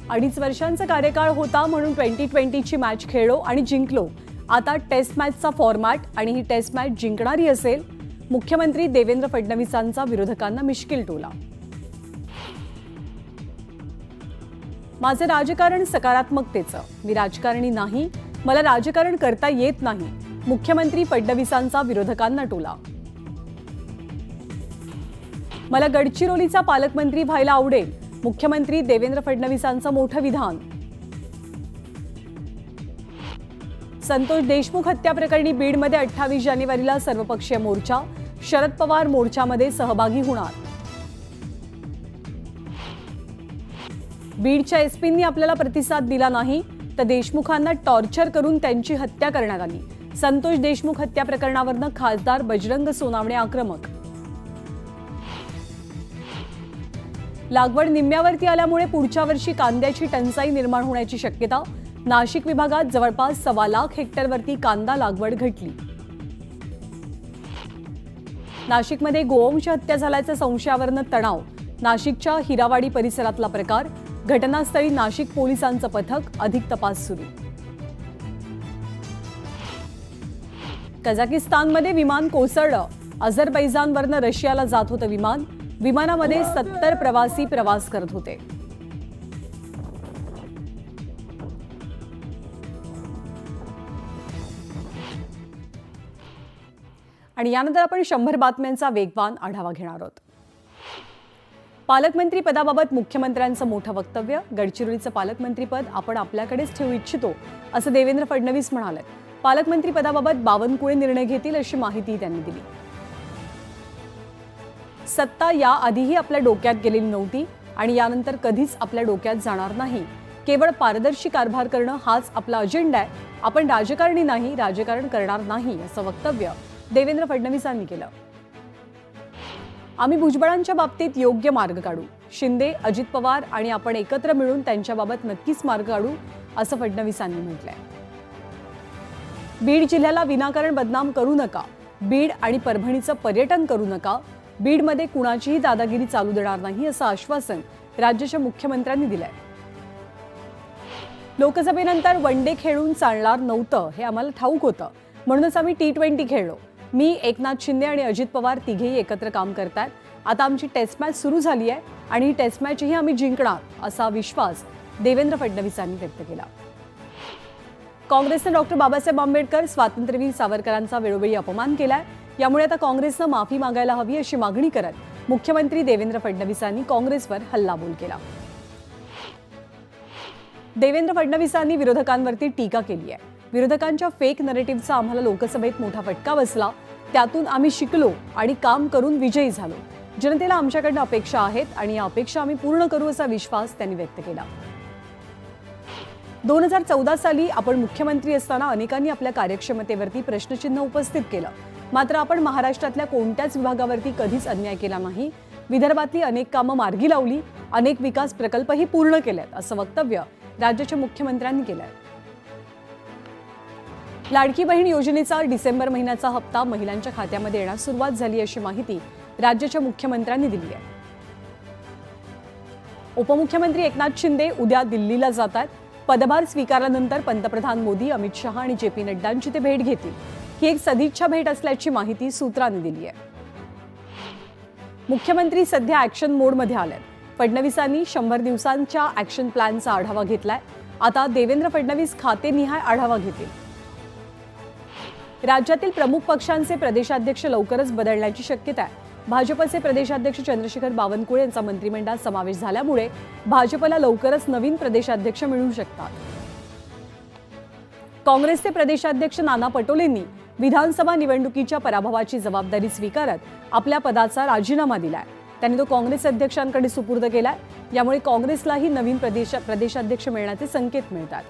2.5 वर्षांचा कार्यकाळ होता म्हणून 2020ची मॅच खेळलो आणि जिंकलो। आता टेस्ट मॅचचा फॉर्मॅट आणि ही टेस्ट मॅच जिंकणारी असेल। मुख्यमंत्री देवेंद्र फडणवीसांचा विरोधकांना मिश्किल टोला। माझे राजकारण सकारात्मकतेचं, मी राजकारणी नाही, मला राजकारण करता येत नाही। मुख्यमंत्री फडणवीसांचा विरोधकांना टोला। मला गडचिरोलीचा पालकमंत्री व्हायला आवडेल। मुख्यमंत्री देवेंद्र फडणवीसांचं मोठं विधान। संतोष देशमुख हत्या प्रकरणी बीडमध्ये 28 जानेवारीला सर्वपक्षीय मोर्चा। शरद पवार मोर्चामध्ये सहभागी होणार। बीडच्या एसपींनी आपल्याला प्रतिसाद दिला नाही तर देशमुखांना टॉर्चर करून त्यांची हत्या करण्यात आली। संतोष देशमुख हत्या प्रकरणावरून खासदार बजरंग सोनावणे आक्रमक। लागवड निम्म्यावरती आल्यामुळे पुढच्या वर्षी कांद्याची टंचाई निर्माण होण्याची शक्यता। नाशिक विभागात जवळपास 1.25 लाख हेक्टरवरती कांदा लागवड घटली। नाशिकमध्ये गोवंश हत्या झाल्याच्या संशयावरून तणाव। नाशिकच्या हिरावाडी परिसरातला प्रकार। घटनास्थळी नाशिक पोलिसांचं पथक, अधिक तपास सुरू। कझाकिस्तानमध्ये विमान कोसळलं। अझरबैजानवरून रशियाला जात होतं विमान। विमानामध्ये 70 प्रवासी प्रवास करत होते। आणि यानंतर आपण 100 बातम्यांचा वेगवान आढावा घेणार आहोत। पालकमंत्री पदाबाबत मुख्यमंत्र्यांचं मोठं वक्तव्य। गडचिरोलीचं पालकमंत्रीपद आपण आपल्याकडेच ठेवू इच्छितो असं देवेंद्र फडणवीस म्हणाले। पालकमंत्री पदाबाबत बावनकुळे निर्णय घेतील अशी माहिती त्यांनी दिली। सत्ता याआधीही आपल्या डोक्यात गेलेली नव्हती आणि यानंतर कधीच आपल्या डोक्यात जाणार नाही। केवळ पारदर्शी कारभार करणं हाच आपला अजेंडा आहे। आपण राजकारणी नाही, राजकारण करणार नाही असं वक्तव्य देवेंद्र फडणवीसांनी केलं। आम्ही भुजबळांच्या बाबतीत योग्य मार्ग काढू। शिंदे, अजित पवार आणि आपण एकत्र मिळून त्यांच्याबाबत नक्कीच मार्ग काढू असं फडणवीसांनी म्हटलंय। बीड जिल्ह्याला विनाकारण बदनाम करू नका। बीड आणि परभणीचं पर्यटन करू नका। बीडमध्ये कुणाचीही दादागिरी चालू देणार नाही असं आश्वासन राज्याच्या मुख्यमंत्र्यांनी दिलंय। लोकसभेनंतर वन डे खेळून चालणार नव्हतं हे आम्हाला ठाऊक होतं, म्हणूनच आम्ही T20 खेळलो। मी, एकनाथ शिंदे आणि अजित पवार तिघेही एकत्र काम करतात। आता आमची टेस्ट मॅच सुरू झाली आहे आणि ही टेस्ट मॅचही आम्ही जिंकणार असा विश्वास देवेंद्र फडणवीसांनी व्यक्त केला। काँग्रेसने डॉक्टर बाबासाहेब आंबेडकर, स्वातंत्र्यवीर सावरकरांचा वेळोवेळी अपमान केलाय। यामुळे आता काँग्रेसनं माफी मागायला हवी अशी मागणी करत मुख्यमंत्री देवेंद्र फडणवीसांनी काँग्रेसवर हल्लाबोल केला। देवेंद्र फडणवीसांनी विरोधकांवरती टीका केली आहे। विरोधकांच्या फेक नरेटिव्हचा आम्हाला लोकसभेत मोठा फटका बसला, त्यातून आम्ही शिकलो आणि काम करून विजयी झालो। जनतेला आमच्याकडनं अपेक्षा आहेत आणि या अपेक्षा आम्ही पूर्ण करू असा विश्वास त्यांनी व्यक्त केला। 2014 साली आपण मुख्यमंत्री असताना अनेकांनी आपल्या कार्यक्षमतेवरती प्रश्नचिन्ह उपस्थित केलं, मात्र आपण महाराष्ट्रातल्या कोणत्याच विभागावरती कधीच अन्याय केला नाही। विदर्भातली अनेक कामं मार्गी लावली, अनेक विकास प्रकल्पही पूर्ण केलेत असं वक्तव्य राज्याच्या मुख्यमंत्र्यांनी केलंय। लाडकी बहीण योजनेचा डिसेंबर महिन्याचा हप्ता महिलांच्या खात्यामध्ये येण्यास सुरुवात झाली अशी माहिती राज्याच्या मुख्यमंत्र्यांनी दिली आहे। उपमुख्यमंत्री एकनाथ शिंदे उद्या दिल्लीला जातात। पदभार स्वीकारल्यानंतर पंतप्रधान मोदी, अमित शहा आणि JP नड्डांची ते भेट घेतील। ही एक सदिच्छा भेट असल्याची माहिती सूत्रांनी दिली आहे। मुख्यमंत्री सध्या ॲक्शन मोडमध्ये आलेत। फडणवीसांनी 100 दिवसांच्या ॲक्शन प्लॅनचा आढावा घेतलाय। आता देवेंद्र फडणवीस खातेनिहाय आढावा घेतील। राज्यातील प्रमुख पक्षांचे प्रदेशाध्यक्ष लवकरच बदलण्याची शक्यता आहे। भाजपचे प्रदेशाध्यक्ष चंद्रशेखर बावनकुळे यांचा मंत्रिमंडळात समावेश झाल्यामुळे भाजपला लवकरच नवीन प्रदेशाध्यक्ष मिळू शकतात। काँग्रेसचे प्रदेशाध्यक्ष नाना पटोलेंनी विधानसभा निवडणुकीच्या पराभवाची जबाबदारी स्वीकारत आपल्या पदाचा राजीनामा दिलाय। त्यांनी तो काँग्रेस अध्यक्षांकडे सुपूर्द केलाय। यामुळे काँग्रेसलाही नवीन प्रदेशाध्यक्ष मिळण्याचे संकेत मिळतात।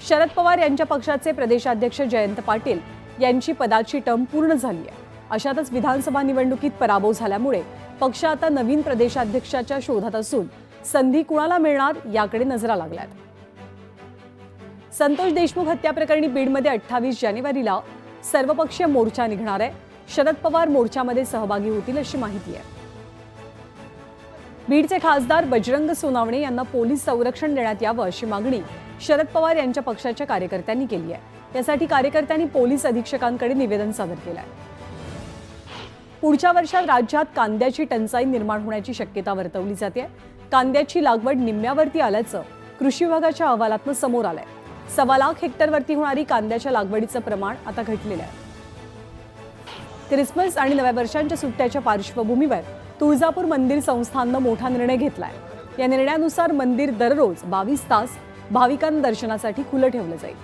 शरद पवार यांच्या पक्षाचे प्रदेशाध्यक्ष जयंत पाटील यांची पदाची टर्म पूर्ण झाली आहे। अशातच विधानसभा निवडणुकीत पराभव झाल्यामुळे पक्ष आता नवीन प्रदेशाध्यक्षाच्या शोधात असून संधी कुणाला मिळणार याकडे नजरा लागल्यात। संतोष देशमुख हत्या प्रकरणी बीडमध्ये 28 जानेवारीला सर्वपक्षीय मोर्चा निघणार आहे। शरद पवार मोर्चामध्ये सहभागी होतील अशी माहिती आहे। बीडचे खासदार बजरंग सोनावणे यांना पोलीस संरक्षण देण्यात यावं अशी मागणी शरद पवार यांच्या पक्षाच्या कार्यकर्त्यांनी केली आहे. त्यासाठी कार्यकर्त्यांनी पोलीस अधीक्षकांकडे निवेदन सादर केलं आहे. पुढच्या वर्षात राज्यात कांद्याची टंचाई निर्माण होण्याची शक्यता वर्तवली जाते. कांद्याची लागवड निम्म्यावरती आल्याचं कृषी विभागाच्या अहवालातून समोर आलंय. 1.25 लाख हेक्टरवरती होणारी कांद्याच्या लागवडीचं प्रमाण आता घटलेलं आहे. ख्रिसमस आणि नव्या वर्षांच्या सुट्ट्याच्या पार्श्वभूमीवर तुळजापूर मंदिर संस्थाननं मोठा निर्णय घेतलाय. या निर्णयानुसार मंदिर दररोज 22 तास भाविकांना दर्शनासाठी खुलं ठेवलं जाईल.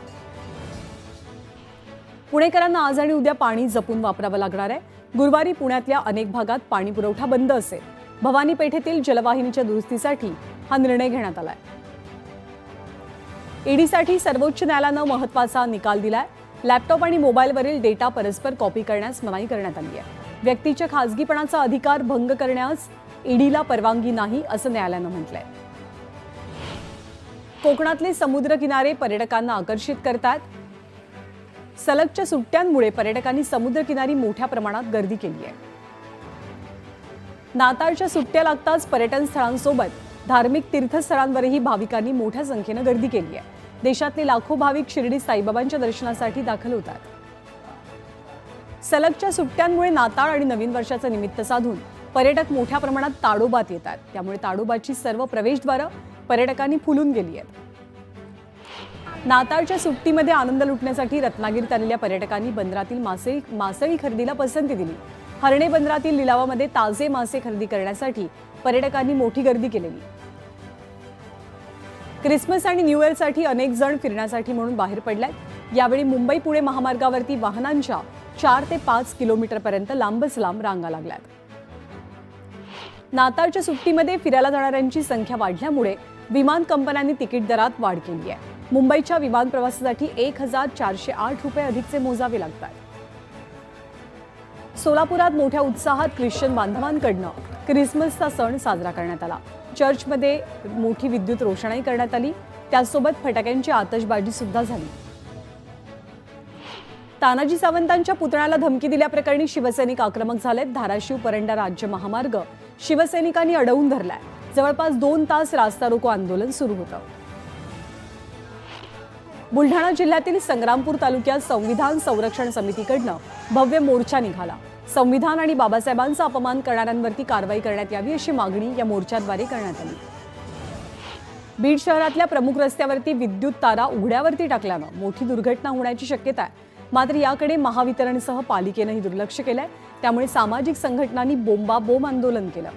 पुणेकरांना आज आणि उद्या पाणी जपून वापरावं लागणार आहे. गुरुवारी पुण्यातल्या अनेक भागात पाणी पुरवठा बंद असेल. भवानी पेठेतील जलवाहिनीच्या दुरुस्तीसाठी हा निर्णय घेण्यात आलाय. ईडीसाठी सर्वोच्च न्यायालयानं महत्त्वाचा निकाल दिलाय. लॅपटॉप आणि मोबाईलवरील डेटा परस्पर कॉपी करण्यास मनाई करण्यात आली आहे. व्यक्तीच्या खासगीपणाचा अधिकार भंग करण्यास ईडीला परवानगी नाही असं न्यायालयानं म्हटलंय. कोकणातले समुद्र किनारे पर्यटकांना आकर्षित करतात. सलगच्या सुट्ट्यांमुळे पर्यटकांनी समुद्रकिनारी मोठ्या प्रमाणात गर्दी केली आहे. नाताळच्या सुट्ट्या लागताच पर्यटन स्थळांसोबत धार्मिक तीर्थस्थळांवरही भाविकांनी मोठ्या संख्येनं गर्दी केली आहे. देशातले लाखो भाविक शिर्डी साईबाबांच्या दर्शनासाठी दाखल होतात. सलगच्या सुट्ट्यांमुळे नाताळ आणि नवीन वर्षाचं निमित्त साधून पर्यटक मोठ्या प्रमाणात ताडोबात येतात. त्यामुळे ताडोबाची सर्व प्रवेशद्वारं पर्यटकांनी फुलून गेली आहेत. नाताळच्या सुट्टीमध्ये आनंद लुटण्यासाठी रत्नागिरीत आलेल्या पर्यटकांनी बंदरातील मासळी खरेदीला पसंती दिली. हर्णे बंदरातील लिलावामध्ये ताजे मासे खरेदी करण्यासाठी पर्यटकांनी मोठी गर्दी केलेली. ख्रिसमस आणि न्यू इयरसाठी अनेक जण फिरण्यासाठी म्हणून बाहेर पडलेत. यावेळी मुंबई पुणे महामार्गावरती वाहनांच्या 4 ते 5 किलोमीटरपर्यंत लांबच लांब रांगा लागल्यात. नाताळच्या सुट्टीमध्ये फिरायला जाणाऱ्यांची संख्या वाढल्यामुळे विमान कंपन्यांनी तिकीट दरात वाढ केली आहे. मुंबईच्या विमान प्रवासासाठी 1408 रुपये अधिकचे मोजावे लागतात. सोलापुरात मोठ्या उत्साहात ख्रिश्चन बांधवांकडनं ख्रिसमसचा सण साजरा करण्यात आला. चर्चमध्ये मोठी विद्युत रोषणाई करण्यात आली. त्यासोबत फटाक्यांची आतषबाजी सुद्धा झाली. तानाजी सावंतांच्या पुतळ्याला धमकी दिल्याप्रकरणी शिवसैनिक आक्रमक झालेत. धाराशिव परंडा राज्य महामार्ग शिवसैनिकांनी अडवून धरलाय. जवळपास 2 तास रास्ता रोको आंदोलन सुरू होतं. बुलढाणा जिल्ह्यातील संग्रामपूर तालुक्यात संविधान संरक्षण समितीकडनं भव्य मोर्चा निघाला. संविधान आणि बाबासाहेबांचा अपमान करणाऱ्यांवरती कारवाई करण्यात यावी अशी मागणी या मोर्चाद्वारे करण्यात आली. बीड शहरातल्या प्रमुख रस्त्यावरती विद्युत तारा उघड्यावरती टाकल्यानं मोठी दुर्घटना होण्याची शक्यता आहे. मात्र याकडे महावितरणसह पालिकेनंही दुर्लक्ष केलंय. त्यामुळे सामाजिक संघटनांनी बोंबाबोंब आंदोलन केलं.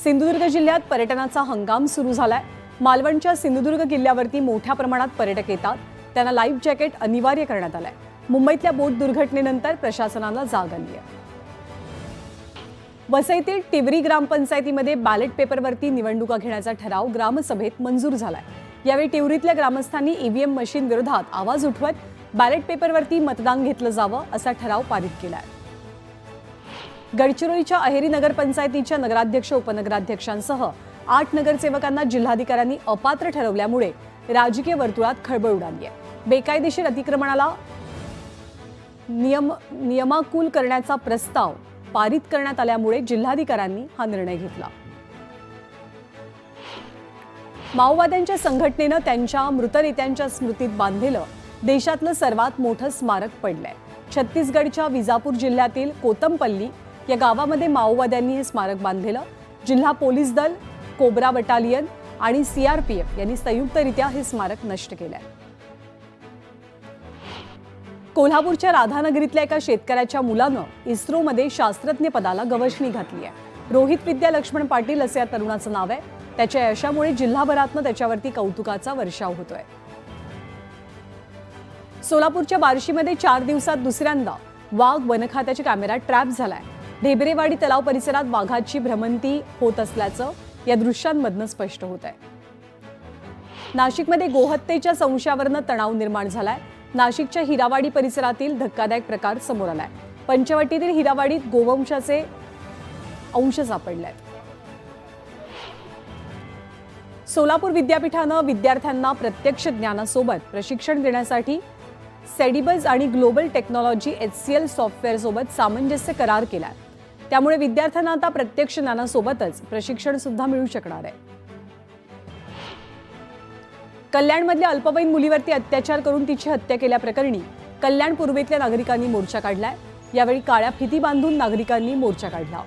सिंधुदुर्ग जिल्ह्यात पर्यटनाचा हंगाम सुरू झालाय. मालवणच्या सिंधुदुर्ग किल्ल्यावरती मोठ्या प्रमाणात पर्यटक येतात. त्यांना लाईफ जॅकेट अनिवार्य करण्यात आलंय. मुंबईतल्या बोट दुर्घटनेनंतर प्रशासनाला जाग आली आहे. वसईतील टिवरी ग्रामपंचायतीमध्ये बॅलेट पेपरवरती निवडणुका घेण्याचा ठराव ग्रामसभेत मंजूर झालाय. यावेळी टिवरीतल्या ग्रामस्थांनी ईव्हीएम मशीन विरोधात आवाज उठवत बॅलेट पेपरवरती मतदान घेतलं जावं असा ठराव पारित केलाय. गडचिरोलीच्या अहेरी नगरपंचायतीच्या नगराध्यक्ष उपनगराध्यक्षांसह 8 नगरसेवकांना जिल्हाधिकाऱ्यांनी अपात्र ठरवल्यामुळे राजकीय वर्तुळात खळबळ उडाली आहे. बेकायदेशीर अतिक्रमणाला नियमाकुल करण्याचा प्रस्ताव पारित करण्यात आल्यामुळे जिल्हाधिकाऱ्यांनी हा निर्णय घेतला. माओवाद्यांच्या संघटनेनं त्यांच्या मृत नेत्यांच्या स्मृतीत बांधलेलं देशातलं सर्वात मोठं स्मारक पडलंय. छत्तीसगडच्या विजापूर जिल्ह्यातील कोतमपल्ली या गावामध्ये माओवाद्यांनी हे स्मारक बांधलेलं. जिल्हा पोलीस दल, कोब्रा बटालियन आणि सीआरपीएफ यांनी संयुक्तरित्या हे स्मारक नष्ट केलंय. कोल्हापूरच्या राधानगरीतल्या एका शेतकऱ्याच्या मुलानं इस्रोमध्ये शास्त्रज्ञ पदाला गवसणी घातली आहे. रोहित विद्या लक्ष्मण पाटील असं या तरुणाचं नाव आहे. त्याच्या यशामुळे जिल्हाभरातनं त्याच्यावरती कौतुकाचा वर्षाव होतोय. सोलापूरच्या बार्शीमध्ये 4 दिवसात दुसऱ्यांदा वाघ वनखात्याच्या कॅमेऱ्यात ट्रॅप झालाय. ढेबरेवाडी तलाव परिसरात वाघाची भ्रमंती होत असल्याचं या दृश्यांमधनं स्पष्ट होत आहे. नाशिकमध्ये गोहत्येच्या संशयावरनं तणाव निर्माण झालाय. नाशिकच्या हिरावाडी परिसरातील धक्कादायक प्रकार समोर आलाय. पंचवटीतील हिरावाडीत गोवंशाचे अंश सापडलेत. सोलापूर विद्यापीठानं विद्यार्थ्यांना प्रत्यक्ष ज्ञानासोबत प्रशिक्षण देण्यासाठी सेडिबज आणि ग्लोबल टेक्नॉलॉजी HCL सॉफ्टवेअर सोबत सामंजस्य करार केलाय. त्यामुळे विद्यार्थ्यांना आता प्रत्यक्ष ज्ञानासोबतच प्रशिक्षण सुद्धा मिळू शकणार आहे. कल्याणमधल्या अल्पवयीन मुलीवरती अत्याचार करून तिची हत्या केल्याप्रकरणी कल्याण पूर्वेतल्या नागरिकांनी मोर्चा काढलाय. यावेळी काळ्या फिती बांधून नागरिकांनी मोर्चा काढला.